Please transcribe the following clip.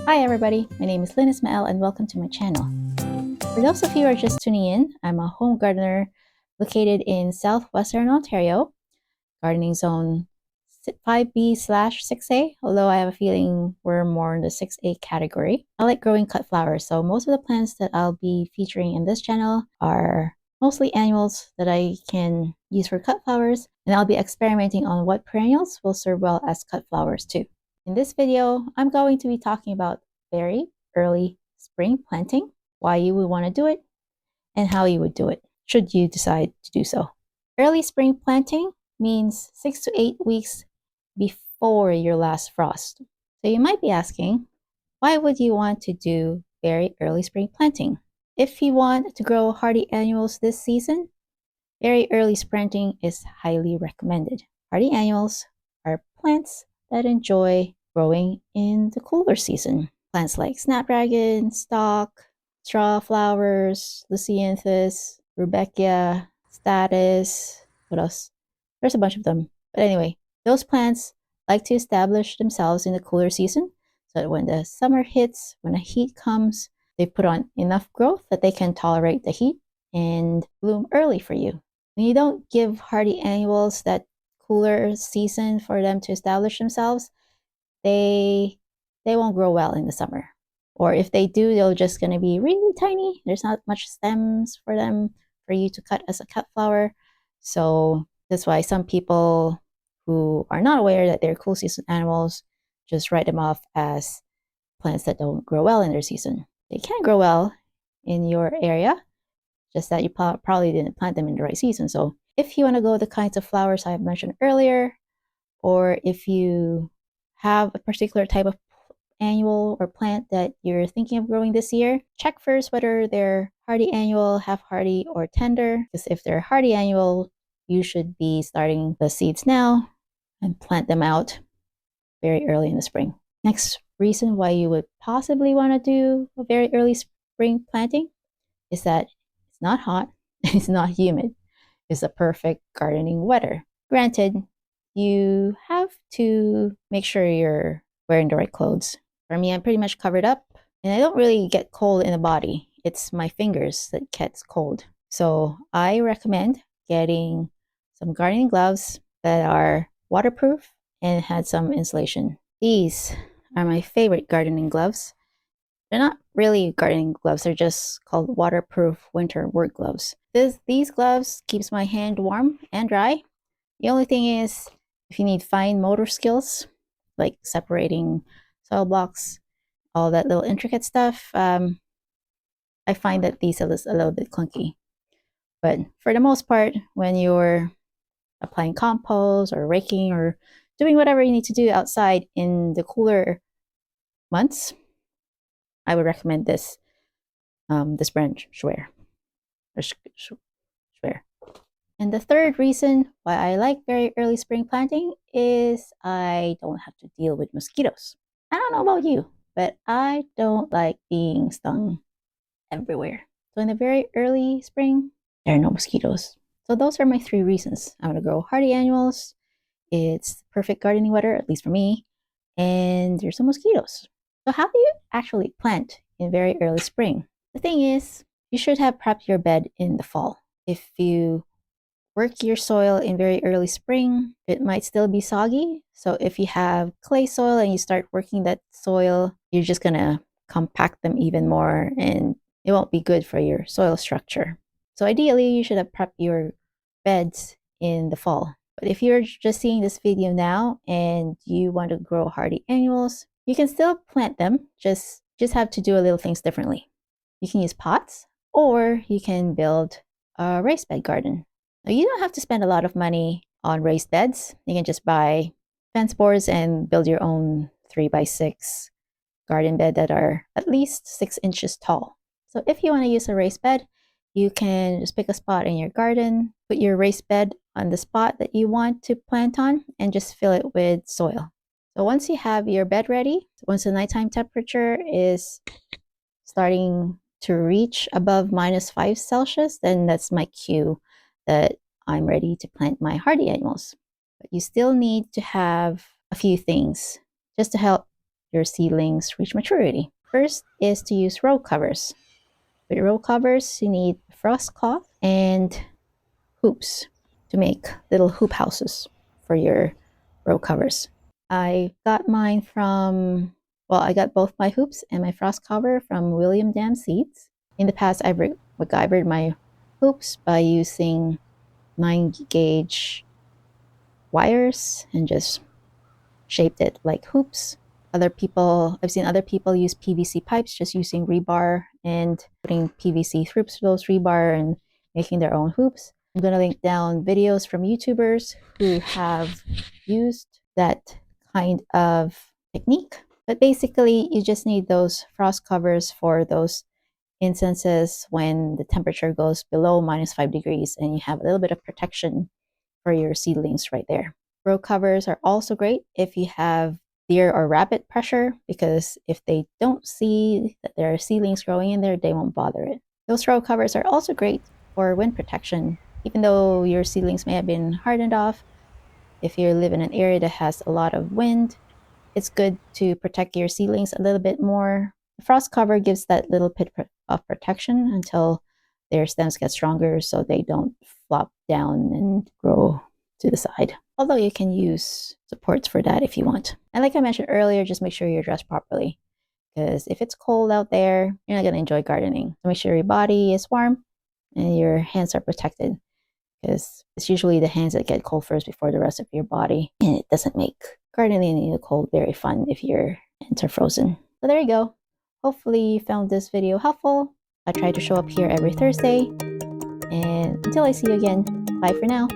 Hi everybody, my name is Lynn Ismael and welcome to my channel. For those of you who are just tuning in, I'm a home gardener located in southwestern Ontario, gardening zone 5B/6A, although I have a feeling we're more in the 6A category. I like growing cut flowers, so most of the plants that I'll be featuring in this channel are mostly annuals that I can use for cut flowers, and I'll be experimenting on what perennials will serve well as cut flowers too. In this video, I'm going to be talking about very early spring planting, why you would want to do it, and how you would do it, should you decide to do so. Early spring planting means 6 to 8 weeks before your last frost. So you might be asking, why would you want to do very early spring planting? If you want to grow hardy annuals this season, very early planting is highly recommended. Hardy annuals are plants that enjoy growing in the cooler season. Plants like snapdragon, stock, straw flowers, leucanthus, rudbeckia, statice, what else? There's a bunch of them. But anyway, those plants like to establish themselves in the cooler season so that when the summer hits, when the heat comes, they put on enough growth that they can tolerate the heat and bloom early for you. When you don't give hardy annuals that cooler season for them to establish themselves, they won't grow well in the summer. Or if they do, they're just going to be really tiny. There's not much stems for them for you to cut as a cut flower. So that's why some people who are not aware that they're cool season animals just write them off as plants that don't grow well in their season. They can grow well in your area, just that you probably didn't plant them in the right season. So if you want to go the kinds of flowers I mentioned earlier, or if you have a particular type of annual or plant that you're thinking of growing this year, check first whether they're hardy annual, half hardy, or tender. Because if they're hardy annual, you should be starting the seeds now and plant them out very early in the spring. Next reason why you would possibly want to do a very early spring planting is that it's not hot, it's not humid, it's the perfect gardening weather. Granted, you have to make sure you're wearing the right clothes. For me, I'm pretty much covered up and I don't really get cold in the body. It's my fingers that gets cold. So I recommend getting some gardening gloves that are waterproof and had some insulation. These are my favorite gardening gloves. They're not really gardening gloves, they're just called waterproof winter work gloves. These gloves keeps my hand warm and dry. The only thing is, if you need fine motor skills, like separating soil blocks, all that little intricate stuff, I find that these are a little bit clunky. But for the most part, when you're applying compost or raking or doing whatever you need to do outside in the cooler months, I would recommend this brand Schwer. Schwer. And the third reason why I like very early spring planting is I don't have to deal with mosquitoes. I don't know about you, but I don't like being stung everywhere. So in the very early spring, there are no mosquitoes. So those are my three reasons. I'm going to grow hardy annuals. It's perfect gardening weather, at least for me. And there's no mosquitoes. So how do you actually plant in very early spring? The thing is, you should have prepped your bed in the fall. If you work your soil in very early spring, it might still be soggy. So if you have clay soil and you start working that soil, you're just going to compact them even more and it won't be good for your soil structure. So ideally, you should have prepped your beds in the fall. But if you're just seeing this video now and you want to grow hardy annuals, you can still plant them, just have to do a little things differently. You can use pots or you can build a raised bed garden. Now, you don't have to spend a lot of money on raised beds. You can just buy fence boards and build your own 3x6 garden bed that are at least 6 inches tall. So if you want to use a raised bed, you can just pick a spot in your garden, put your raised bed on the spot that you want to plant on, and just fill it with soil. So once you have your bed ready, once the nighttime temperature is starting to reach above -5 Celsius, then that's my cue that I'm ready to plant my hardy annuals. But you still need to have a few things just to help your seedlings reach maturity. First is to use row covers. With row covers, you need frost cloth and hoops to make little hoop houses for your row covers. I got mine from, well, I got both my hoops and my frost cover from William Dam Seeds. In the past, I've MacGyvered my hoops by using 9-gauge wires and just shaped it like hoops. I've seen other people use PVC pipes just using rebar and putting PVC through those rebar and making their own hoops. I'm going to link down videos from YouTubers who have used that kind of technique. But basically, you just need those frost covers for those instances when the temperature goes below -5 degrees and you have a little bit of protection for your seedlings right there. Row covers are also great if you have deer or rabbit pressure, because if they don't see that there are seedlings growing in there, they won't bother it. Those row covers are also great for wind protection. Even though your seedlings may have been hardened off, if you live in an area that has a lot of wind, it's good to protect your seedlings a little bit more. The frost cover gives that little bit of protection until their stems get stronger so they don't flop down and grow to the side. Although you can use supports for that if you want. And like I mentioned earlier, just make sure you're dressed properly, because if it's cold out there, you're not going to enjoy gardening. So make sure your body is warm and your hands are protected, because it's usually the hands that get cold first before the rest of your body. And it doesn't make gardening in the cold very fun if your hands are frozen. So there you go. Hopefully you found this video helpful. I try to show up here every Thursday. And until I see you again, bye for now.